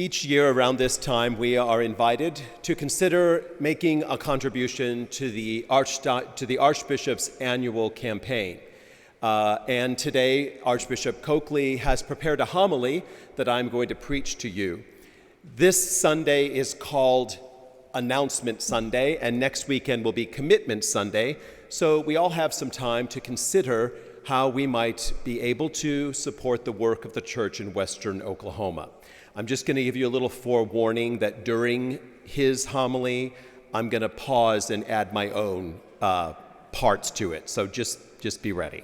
Each year around this time, we are invited to consider making a contribution to the Archbishop's annual campaign. And today, Archbishop Coakley has prepared a homily that I'm going to preach to you. This Sunday is called Announcement Sunday, and next weekend will be Commitment Sunday. So we all have some time to consider how we might be able to support the work of the church in Western Oklahoma. I'm just going to give you a little forewarning that during his homily, I'm going to pause and add my own parts to it. So just be ready.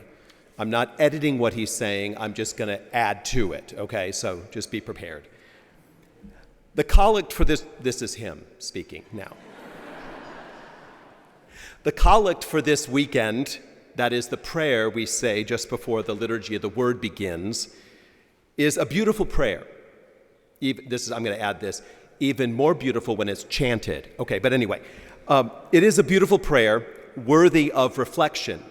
I'm not editing what he's saying. I'm just going to add to it. Okay, so just be prepared. The collect for this is him speaking now. The collect for this weekend, that is the prayer we say just before the liturgy of the word begins, is a beautiful prayer. I'm going to add this, even more beautiful when it's chanted. Okay, but anyway, it is a beautiful prayer worthy of reflection.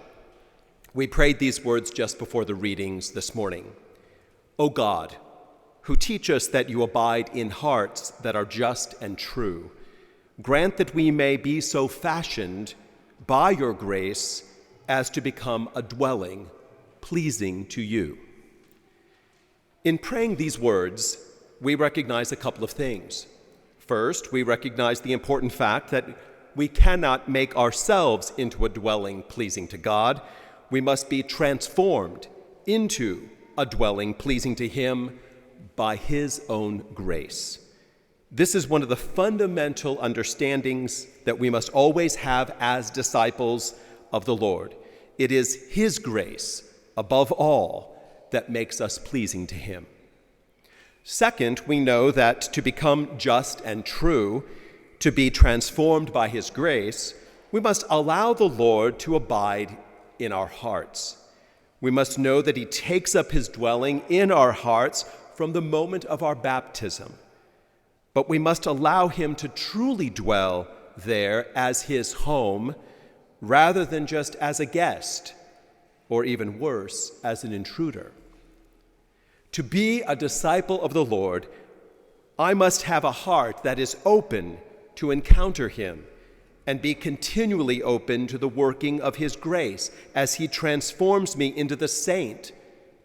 We prayed these words just before the readings this morning. O God, who teach us that you abide in hearts that are just and true, grant that we may be so fashioned by your grace as to become a dwelling pleasing to you. In praying these words, we recognize a couple of things. First, we recognize the important fact that we cannot make ourselves into a dwelling pleasing to God. We must be transformed into a dwelling pleasing to Him by His own grace. This is one of the fundamental understandings that we must always have as disciples of the Lord. It is His grace, above all, that makes us pleasing to Him. Second, we know that to become just and true, to be transformed by His grace, we must allow the Lord to abide in our hearts. We must know that He takes up His dwelling in our hearts from the moment of our baptism. But we must allow Him to truly dwell there as His home, rather than just as a guest, or even worse, as an intruder. To be a disciple of the Lord, I must have a heart that is open to encounter Him and be continually open to the working of His grace as He transforms me into the saint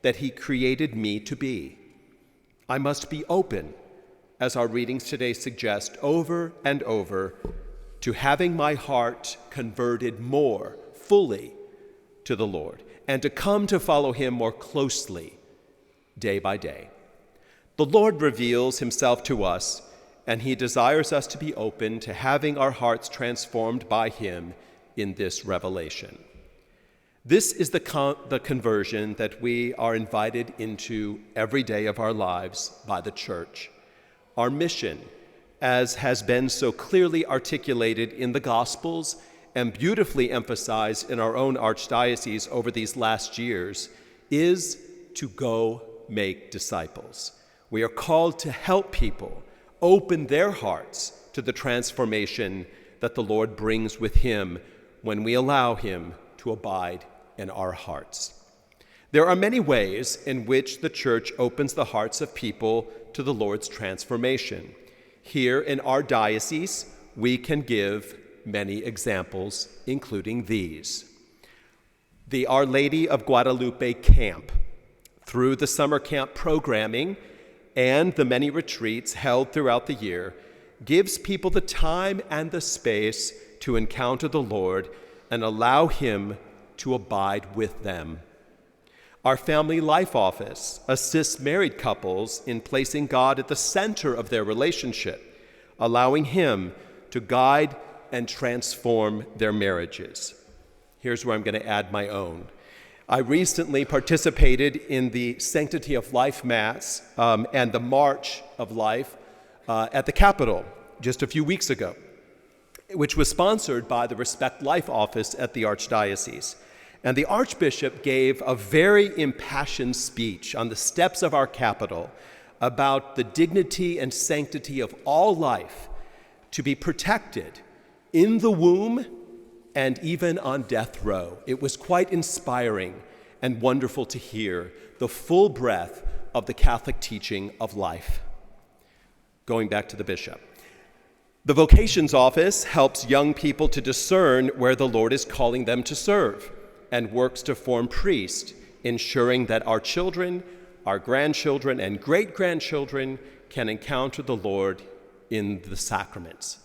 that He created me to be. I must be open, as our readings today suggest, over and over, to having my heart converted more fully to the Lord and to come to follow Him more closely day by day. The Lord reveals Himself to us, and He desires us to be open to having our hearts transformed by Him in this revelation. This is the conversion that we are invited into every day of our lives by the Church. Our mission, as has been so clearly articulated in the Gospels and beautifully emphasized in our own archdiocese over these last years, is to go make disciples. We are called to help people open their hearts to the transformation that the Lord brings with Him when we allow Him to abide in our hearts. There are many ways in which the Church opens the hearts of people to the Lord's transformation. Here in our diocese, we can give many examples, including these. The Our Lady of Guadalupe Camp, through the summer camp programming and the many retreats held throughout the year, gives people the time and the space to encounter the Lord and allow Him to abide with them. Our Family Life Office assists married couples in placing God at the center of their relationship, allowing Him to guide and transform their marriages. Here's where I'm going to add my own. I recently participated in the Sanctity of Life Mass and the March of Life at the Capitol just a few weeks ago, which was sponsored by the Respect Life Office at the Archdiocese. And the Archbishop gave a very impassioned speech on the steps of our Capitol about the dignity and sanctity of all life to be protected in the womb and even on death row. It was quite inspiring and wonderful to hear the full breadth of the Catholic teaching of life. Going back to the bishop. The vocations office helps young people to discern where the Lord is calling them to serve and works to form priests, ensuring that our children, our grandchildren, and great-grandchildren can encounter the Lord in the sacraments.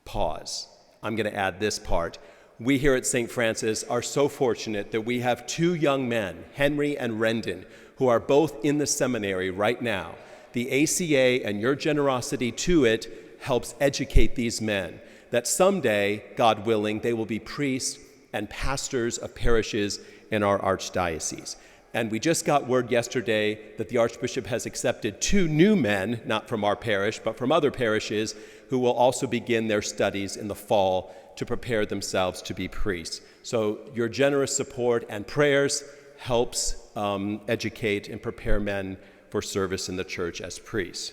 Pause. I'm going to add this part. We here at St. Francis are so fortunate that we have two young men, Henry and Rendon, who are both in the seminary right now. The ACA and your generosity to it helps educate these men, that someday, God willing, they will be priests and pastors of parishes in our archdiocese. And we just got word yesterday that the Archbishop has accepted two new men, not from our parish, but from other parishes, who will also begin their studies in the fall to prepare themselves to be priests. So your generous support and prayers helps educate and prepare men for service in the church as priests.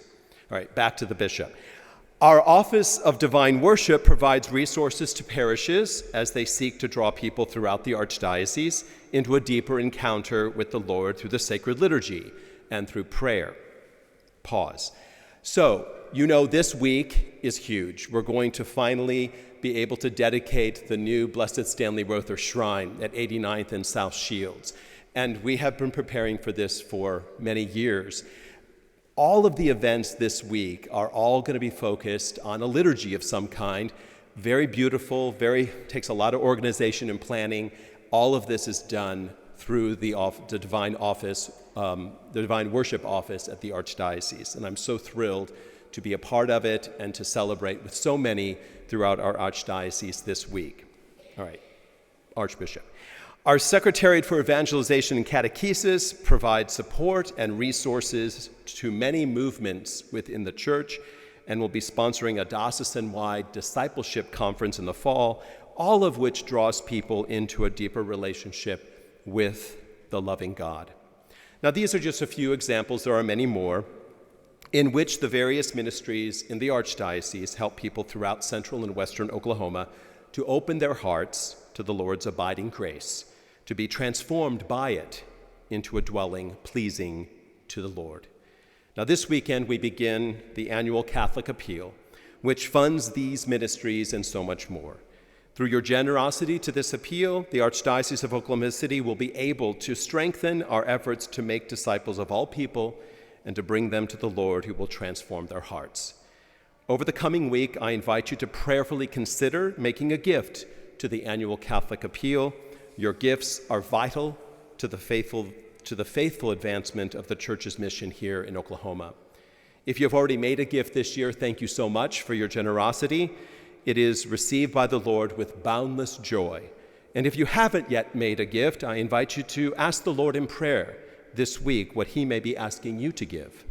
All right, back to the bishop. Our Office of Divine Worship provides resources to parishes as they seek to draw people throughout the Archdiocese into a deeper encounter with the Lord through the sacred liturgy and through prayer. Pause. So, you know, this week is huge. We're going to finally be able to dedicate the new Blessed Stanley Rother Shrine at 89th and South Shields. And we have been preparing for this for many years. All of the events this week are all going to be focused on a liturgy of some kind. Very beautiful, takes a lot of organization and planning. All of this is done through the Divine Office, the Divine Worship Office at the Archdiocese. And I'm so thrilled to be a part of it and to celebrate with so many throughout our Archdiocese this week. All right, Archbishop. Our Secretariat for Evangelization and Catechesis provides support and resources to many movements within the church and will be sponsoring a diocesan-wide discipleship conference in the fall, all of which draws people into a deeper relationship with the loving God. Now, these are just a few examples, there are many more, in which the various ministries in the Archdiocese help people throughout central and western Oklahoma to open their hearts to the Lord's abiding grace, to be transformed by it into a dwelling pleasing to the Lord. Now, this weekend we begin the annual Catholic Appeal, which funds these ministries and so much more. Through your generosity to this appeal, the Archdiocese of Oklahoma City will be able to strengthen our efforts to make disciples of all people and to bring them to the Lord who will transform their hearts. Over the coming week, I invite you to prayerfully consider making a gift to the annual Catholic Appeal. Your gifts are vital to the faithful advancement of the church's mission here in Oklahoma. If you have already made a gift this year, thank you so much for your generosity. It is received by the Lord with boundless joy. And if you haven't yet made a gift, I invite you to ask the Lord in prayer this week what he may be asking you to give.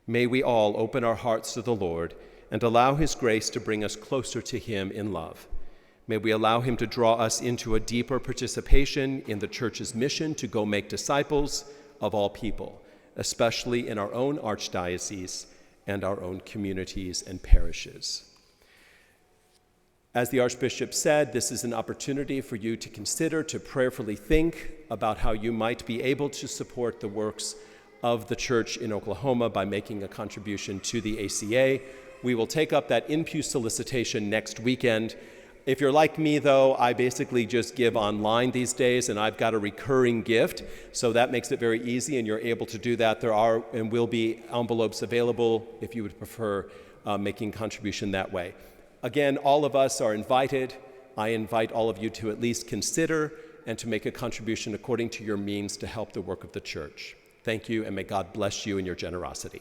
May we all open our hearts to the Lord and allow his grace to bring us closer to him in love. May we allow him to draw us into a deeper participation in the church's mission to go make disciples of all people, especially in our own archdiocese and our own communities and parishes. As the Archbishop said, this is an opportunity for you to consider, to prayerfully think about how you might be able to support the works of the church in Oklahoma by making a contribution to the ACA. We will take up that in-pew solicitation next weekend. If you're like me, though, I basically just give online these days, and I've got a recurring gift, so that makes it very easy, and you're able to do that. There are and will be envelopes available if you would prefer making contribution that way. Again, all of us are invited. I invite all of you to at least consider and to make a contribution according to your means to help the work of the church. Thank you, and may God bless you in your generosity.